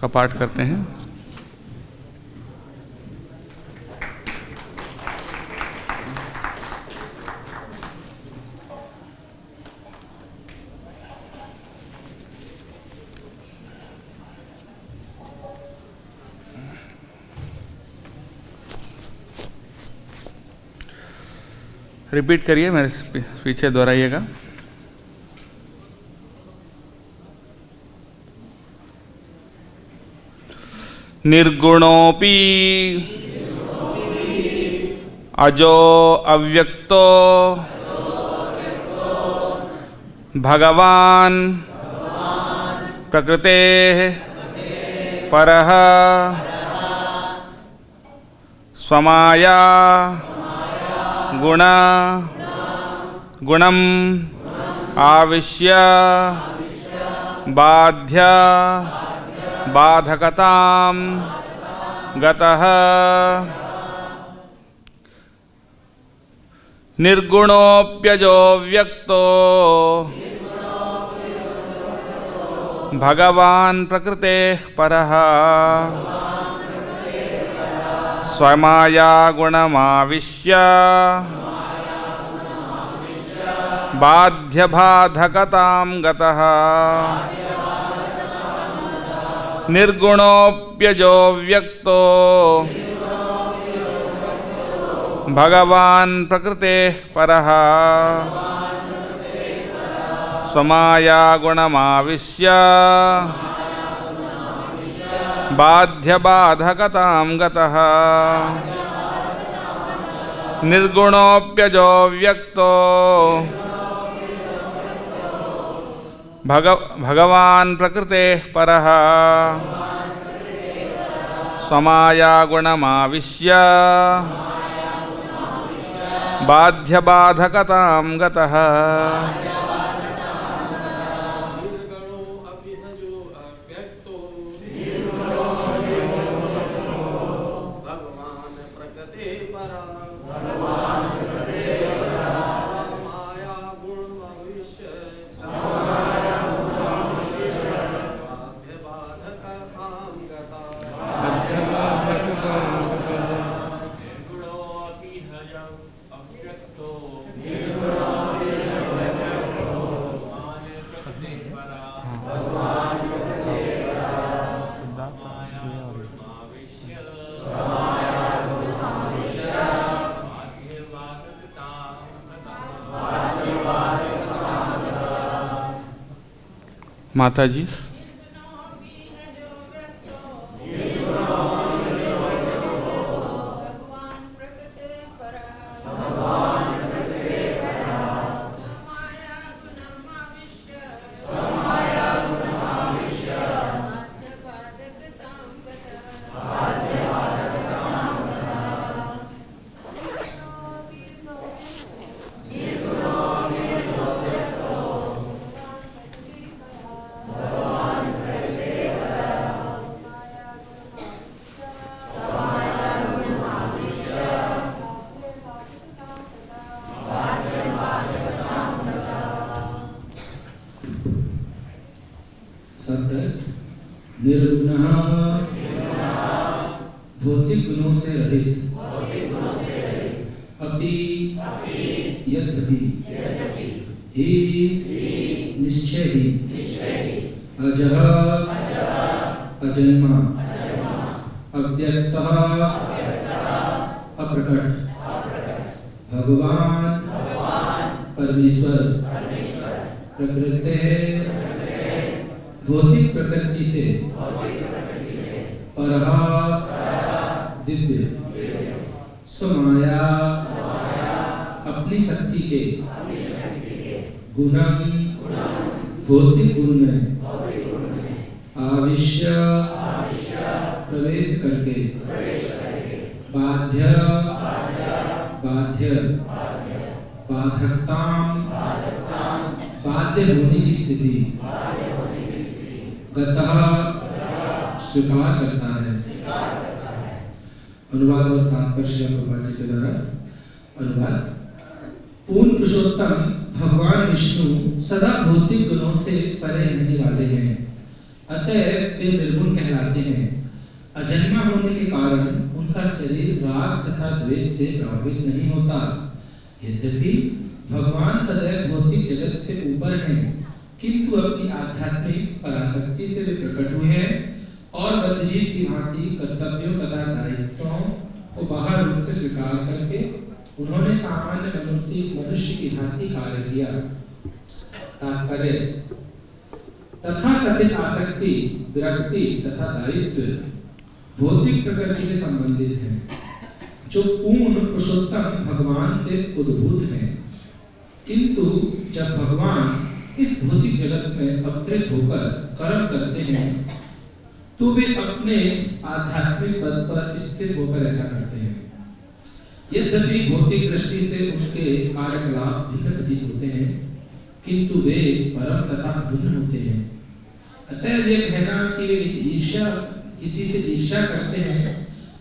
का पाठ करते हैं। रिपीट करिए, मेरे पीछे दोहराइएगा। निर्गुणोपि अजो अव्यक्तो भगवान् प्रकृतेः परः स्वमाया गुणम् आविश्य बाध्य बाधकतां गतः। निर्गुणोऽप्यजो व्यक्तो भगवान् प्रकृतेः परः स्वमाया गुणमाविश्य बाध्य बाधकतां गतः। निर्गुणोऽप्यजो व्यक्तो भगवान् प्रकृतेः परः स्वमाया गुणमाविश्य बाध्य बाधकतां गतः। निर्गुणोऽप्यजो व्यक्तो भगवान् प्रकृतेः परः स्वमाया गुणमाविश्य बाध्य बाधकतां गतः। माता जी, निर्गुणः भौतिक गुणों से रहित अपि यद्यपि ही निश्चय ही अजः अजन्मा अव्यक्तः अप्रकट भगवान परमेश्वर प्रकृते भौतिक प्रकृति से परः दिव्य स्वमाया अपनी शक्ति के गुणम भौतिक गुण में आविश्य प्रवेश करके बाध्य बाधकतां बाध्य होने की स्थिति गतः स्वीकार करता है। अनुवाद और तात्पर्य प्रभुपाद जी के द्वारा अनुवाद। पूर्ण पुरुषोत्तम भगवान विष्णु सदा भौतिक गुणों से परे रहने वाले हैं अतः वे निर्गुण कहलाते हैं। अजन्मा होने के कारण उनका शरीर राग तथा द्वेष से प्रभावित नहीं होता। यद्यपि भगवान सदैव भौतिक जगत से ऊपर हैं, किंतु अपनी आध्यात्मिक पराशक्ति से वे प्रकट हुए हैं और बद्धजीव की भांति कर्तव्यों तथा दायित्वों को बाहर रूप से स्वीकार करके उन्होंने सामान्य मनुष्य की भांति कार्य किया। तात्पर्य, तथा कथित आसक्ति, विरक्ति तथा दायित्व भौतिक प्रकृति से संबंधित है, जो पूर्ण पुरुषोत्तम भगवान से उद्भूत है। किंतु जब भगवान इस भौतिक जगत में अवतरित होकर कर्म करते हैं, तो वे अपने आध्यात्मिक पद पर स्थित होकर ऐसा करते हैं। यद्यपि भौतिक दृष्टि से उनके कार्यकलाप भिन्न प्रतीत होते हैं, किंतु वे परम तथा भिन्न होते हैं। अतः यह कहना कि वे किसी से ईर्ष्या करते हैं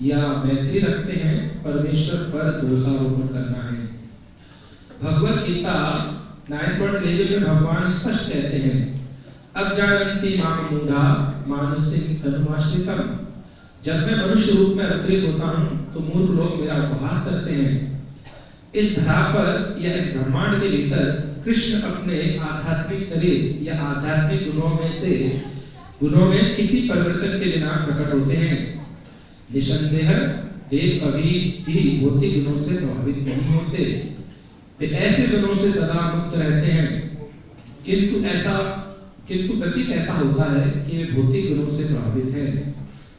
या मैत्री रखते हैं, परमेश्वर पर दोषारोपण करना है। भगवत गीता 9.11 में भगवान स्पष्ट कहते हैं, अब जानन्ति माम मूढ़ा मानुष्यं तनुमाश्रितम्। जब मैं मनुष्य रूप में अवतरित होता हूँ तो मूर्ख लोग मेरा उपहास करते हैं। इस धरा पर या इस ब्रह्मांड के भीतर कृष्ण अपने आध्यात्मिक शरीर या आध्यात्मिक गुणों में किसी परिवर्तन के बिना प्रकट होते हैं। निसंदेह देव कभी भी भौतिक गुणों से प्रभावित नहीं होते, वे ऐसे गुणों से सदा मुक्त रहते हैं। किंतु प्रतीत ऐसा होता है कि वे भौतिक गुणों से प्रभावित हैं।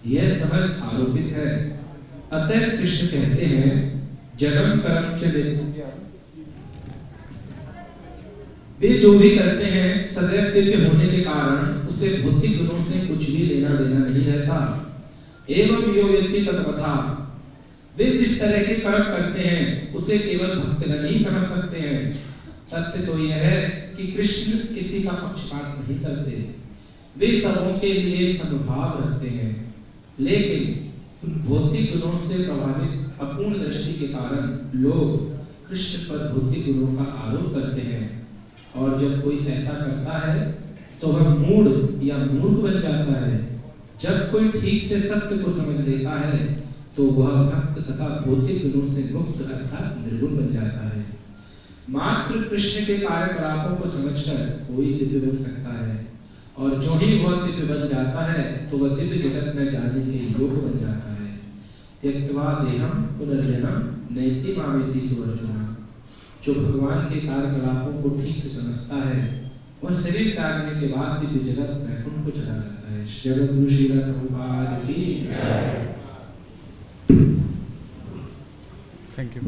यह समझ आरोपित है। अतः कृष्ण कहते हैं, जन्म कर्म च वे जो भी करते हैं सदैव दिव्य होने के कारण उसे भौतिक गुणों से कुछ भी लेना देना नहीं रहता। एवं यो व्यक्ति तत्वथा, वे जिस तरह के कर्म करते हैं उसे केवल भक्तगण ही समझ सकते हैं। तथ्य तो यह है कि कृष्ण किसी का पक्षपात नहीं करते, वे सबों के लिए समभाव रखते हैं। लेकिन भौतिक गुणों से प्रभावित अपूर्ण दृष्टि के कारण लोग कृष्ण पर भौतिक गुणों का आरोप करते हैं, और जब कोई ऐसा करता है तो वह मूढ़ या मूर्ख बन जाता है। जब कोई ठीक से सत्य को समझ लेता है तो वह भक्त तथा भौतिक गुणों से मुक्त अर्थात निर्गुण बन जाता है। मात्र कृष्ण के कार्यकलापों को समझकर कोई दिव्य बन सकता है, और जो ही वह दिव्य बन जाता है तो वह दिव्य जगत में जाने के योग्य बन जाता है। त्यक्त्वा देहं पुनर्जन्म नैति मामेति सुवर्जुना। जो भगवान के कार्यकलापों को ठीक से समझता है वह शरीर त्यागने के बाद दिव्य जगत वैकुंठ को चला जाता है। जगद्गुरु श्रील प्रभुपाद की जय। Thank you.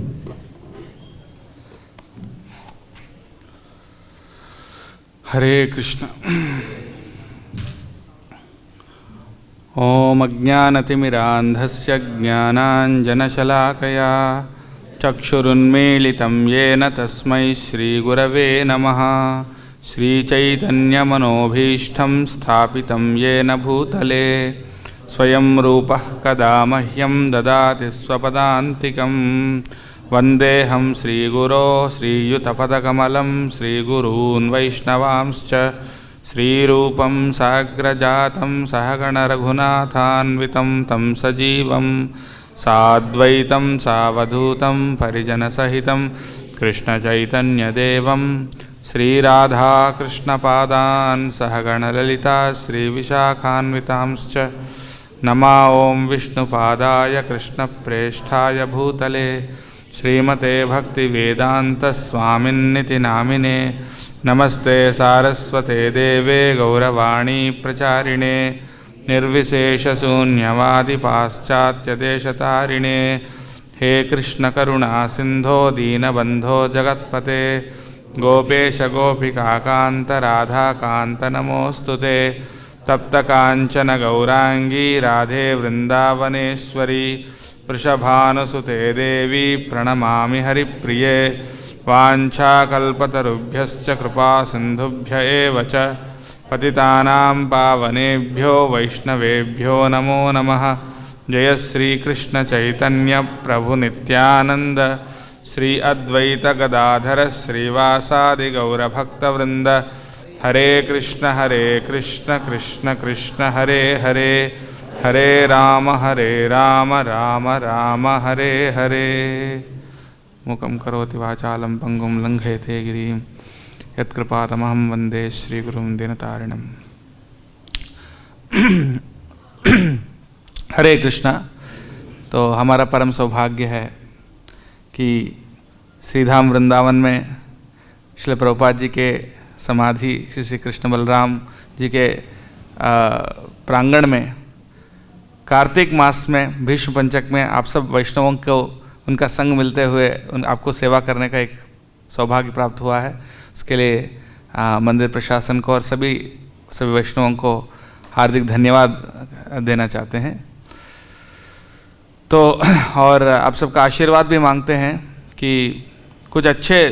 हरे कृष्ण। ओम अज्ञानतिमिरान्धस्य ज्ञानाञ्जनशलाकया चक्षुरुन्मीलितं येन तस्मै श्रीगुरवे नमः। श्रीचैतन्यमनोभीष्टं स्थापितं येन भूतले स्वयं रूपः कदा मह्यं ददाति स्वपदान्तिकं। वन्देऽहं श्रीगुरो श्रीयुतपदकमलं श्रीगुरून् वैष्णवांश्च श्रीरूपं साग्रजातं सहगणरघुनाथान्वितं तं सजीवं साद्वैतं सावधूतं परिजनसहितं कृष्णचैतन्यदेवं श्रीराधाकृष्णपादान् सहगणललिता श्रीविशाखान्वितांश्च नमा ॐ विष्णुपादाय कृष्णप्रेष्ठाय भूतले श्रीमते भक्तिवेदान्तस्वामिन्निति नामिने। नमस्ते सारस्वते देवे गौरवाणी प्रचारिणे निर्विशेषशून्यवादि पाश्चात्यदेशतारिणे। हे कृष्ण करुणा सिंधो दीनबंधो जगत्पते गोपेश गोपिकाकान्त राधाकान्त नमोस्तुते। तप्त कांचन गौरांगी राधे वृंदावनेश्वरी वृषभानुसुते देवी प्रणमामि हरिप्रिये। वाञ्छाकल्पतरुभ्यश्च कृपा सिन्धुभ्य एव च पतितानां पावनेभ्यो वैष्णवेभ्यो नमो नमः। जय श्री कृष्ण चैतन्य प्रभु नित्यानंद श्री अद्वैत गदाधर श्रीवासादि गौरभक्तवृंद। हरे कृष्ण कृष्ण कृष्ण हरे हरे, हरे राम राम राम हरे हरे। मुखं करोति वाचालं पंगुं लंघयते गिरिं, यत्कृपातमहं वन्दे श्रीगुरुं दीनतारिणम्। हरे कृष्णा। तो हमारा परम सौभाग्य है कि श्रीधाम वृंदावन में श्रील प्रभुपाद जी के समाधि श्री श्री कृष्ण बलराम जी के प्रांगण में कार्तिक मास में भीष्म पंचक में आप सब वैष्णवों को उनका संग मिलते हुए आपको सेवा करने का एक सौभाग्य प्राप्त हुआ है। उसके लिए मंदिर प्रशासन को और सभी वैष्णवों को हार्दिक धन्यवाद देना चाहते हैं। तो और आप सबका आशीर्वाद भी मांगते हैं कि कुछ अच्छे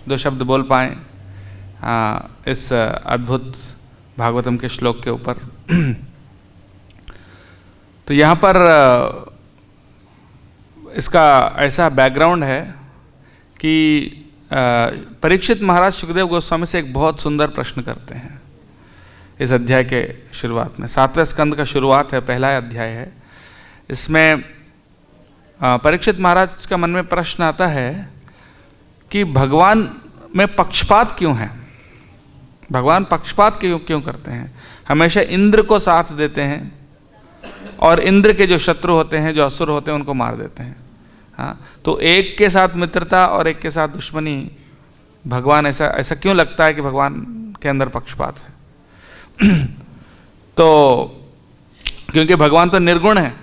दो शब्द बोल पाएँ इस अद्भुत भागवतम के श्लोक के ऊपर। तो यहाँ पर इसका ऐसा बैकग्राउंड है कि परीक्षित महाराज सुखदेव गोस्वामी से एक बहुत सुंदर प्रश्न करते हैं इस अध्याय के शुरुआत में। 7वें स्कंद का शुरुआत है, पहला अध्याय है। इसमें परीक्षित महाराज का मन में प्रश्न आता है कि भगवान में पक्षपात क्यों है, भगवान पक्षपात क्यों करते हैं, हमेशा इंद्र को साथ देते हैं और इंद्र के जो शत्रु होते हैं, जो असुर होते हैं, उनको मार देते हैं। हाँ, तो एक के साथ मित्रता और एक के साथ दुश्मनी, भगवान ऐसा क्यों लगता है कि भगवान के अंदर पक्षपात है? तो क्योंकि भगवान तो निर्गुण है,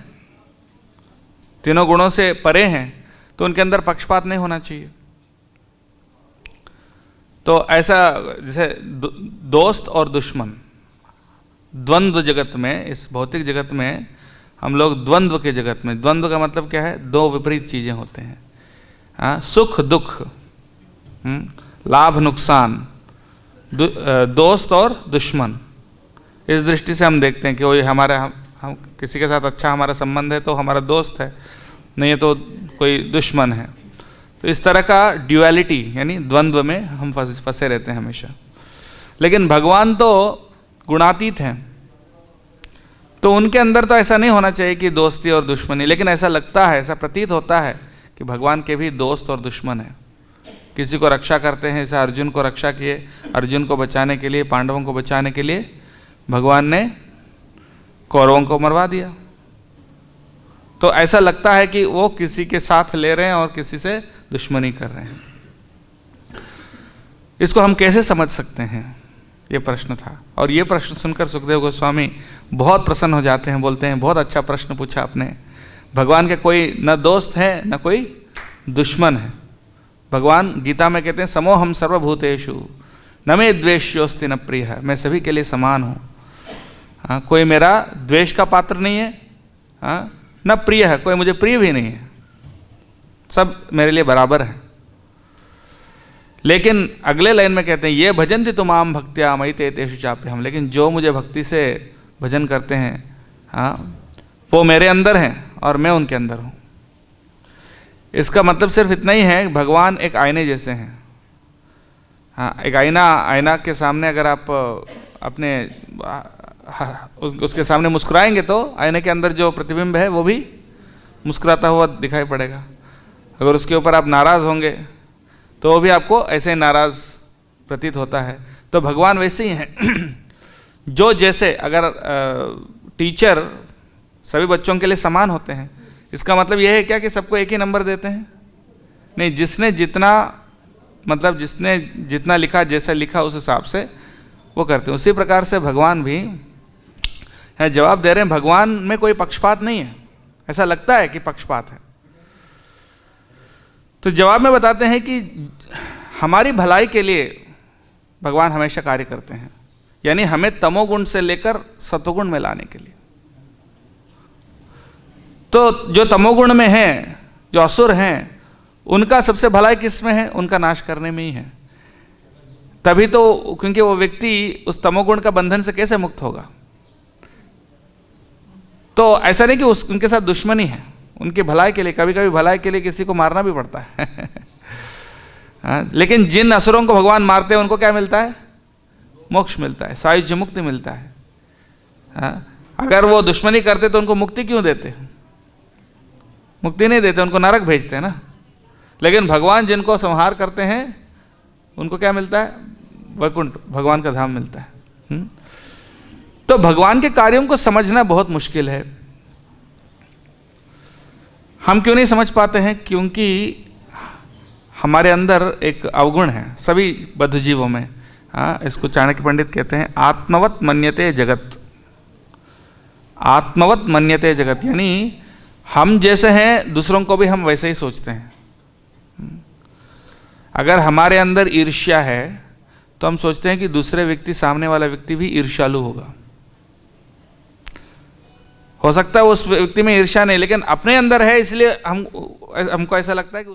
तीनों गुणों से परे हैं, तो उनके अंदर पक्षपात नहीं होना चाहिए। तो ऐसा जैसे दोस्त और दुश्मन, द्वंद्व जगत में, इस भौतिक जगत में हम लोग द्वंद्व के जगत में, द्वंद्व का मतलब क्या है? दो विपरीत चीजें होते हैं। हाँ, सुख दुख, लाभ नुकसान, दोस्त और दुश्मन। इस दृष्टि से हम देखते हैं कि वो हम किसी के साथ अच्छा हमारा संबंध है तो हमारा दोस्त है, नहीं है तो कोई दुश्मन है। तो इस तरह का ड्युअलिटी यानी द्वंद्व में हम फंसे रहते हैं हमेशा। लेकिन भगवान तो गुणातीत हैं, तो उनके अंदर तो ऐसा नहीं होना चाहिए कि दोस्ती और दुश्मनी। लेकिन ऐसा लगता है, ऐसा प्रतीत होता है कि भगवान के भी दोस्त और दुश्मन हैं। किसी को रक्षा करते हैं, जैसे अर्जुन को रक्षा किए, अर्जुन को बचाने के लिए, पांडवों को बचाने के लिए भगवान ने कौरवों को मरवा दिया। तो ऐसा लगता है कि वो किसी के साथ ले रहे हैं और किसी से दुश्मनी कर रहे हैं। इसको हम कैसे समझ सकते हैं, ये प्रश्न था। और ये प्रश्न सुनकर सुखदेव गोस्वामी बहुत प्रसन्न हो जाते हैं, बोलते हैं बहुत अच्छा प्रश्न पूछा आपने। भगवान के कोई न दोस्त है न कोई दुश्मन है। भगवान गीता में कहते हैं समोहम सर्वभूतेषु न मे द्वेष्योस्ति न प्रिय, मैं सभी के लिए समान हूँ। हाँ, कोई मेरा द्वेष का पात्र नहीं है, हाँ, न प्रिय है, कोई मुझे प्रिय भी नहीं है, सब मेरे लिए बराबर है। लेकिन अगले लाइन में कहते हैं ये भजन्ति तुमाम भक्त्या मयि ते तेषु चाप्यहम्, लेकिन जो मुझे भक्ति से भजन करते हैं, हाँ, वो मेरे अंदर हैं और मैं उनके अंदर हूँ। इसका मतलब सिर्फ इतना ही है, भगवान एक आईने जैसे हैं। हाँ, एक आईना के सामने अगर आप अपने उसके सामने मुस्कुराएंगे तो आईने के अंदर जो प्रतिबिंब है वो भी मुस्कुराता हुआ दिखाई पड़ेगा। अगर उसके ऊपर आप नाराज़ होंगे तो वो भी आपको ऐसे ही नाराज़ प्रतीत होता है। तो भगवान वैसे ही हैं। जो जैसे अगर टीचर सभी बच्चों के लिए समान होते हैं, इसका मतलब यह है क्या कि सबको एक ही नंबर देते हैं? नहीं, जिसने जितना लिखा, जैसा लिखा उस हिसाब से वो करते हैं। उसी प्रकार से भगवान भी है, जवाब दे रहे हैं भगवान में कोई पक्षपात नहीं है। ऐसा लगता है कि पक्षपात है, तो जवाब में बताते हैं कि हमारी भलाई के लिए भगवान हमेशा कार्य करते हैं, यानी हमें तमोगुण से लेकर सतोगुण में लाने के लिए। तो जो तमोगुण में हैं, जो असुर हैं, उनका सबसे भलाई किस में है? उनका नाश करने में ही है। तभी तो, क्योंकि वो व्यक्ति उस तमोगुण का बंधन से कैसे मुक्त होगा? तो ऐसा नहीं कि उनके साथ दुश्मनी है, उनकी भलाई के लिए, कभी कभी भलाई के लिए किसी को मारना भी पड़ता है। हाँ, लेकिन जिन असुरों को भगवान मारते हैं उनको क्या मिलता है? मोक्ष मिलता है, सायुज्य मुक्ति मिलता है। हाँ? अगर वो दुश्मनी करते तो उनको मुक्ति क्यों देते? मुक्ति नहीं देते, उनको नरक भेजते हैं ना। लेकिन भगवान जिनको संहार करते हैं उनको क्या मिलता है? वैकुंठ, भगवान का धाम मिलता है। तो भगवान के कार्यों को समझना बहुत मुश्किल है। हम क्यों नहीं समझ पाते हैं? क्योंकि हमारे अंदर एक अवगुण है सभी बद्ध जीवों में। हाँ, इसको चाणक्य पंडित कहते हैं आत्मवत मन्यते जगत। आत्मवत मन्यते जगत, यानी हम जैसे हैं दूसरों को भी हम वैसे ही सोचते हैं। अगर हमारे अंदर ईर्ष्या है तो हम सोचते हैं कि दूसरे व्यक्ति, सामने वाला व्यक्ति भी ईर्ष्यालु होगा। हो सकता है उस व्यक्ति में ईर्ष्या नहीं, लेकिन अपने अंदर है, इसलिए हमको ऐसा लगता है कि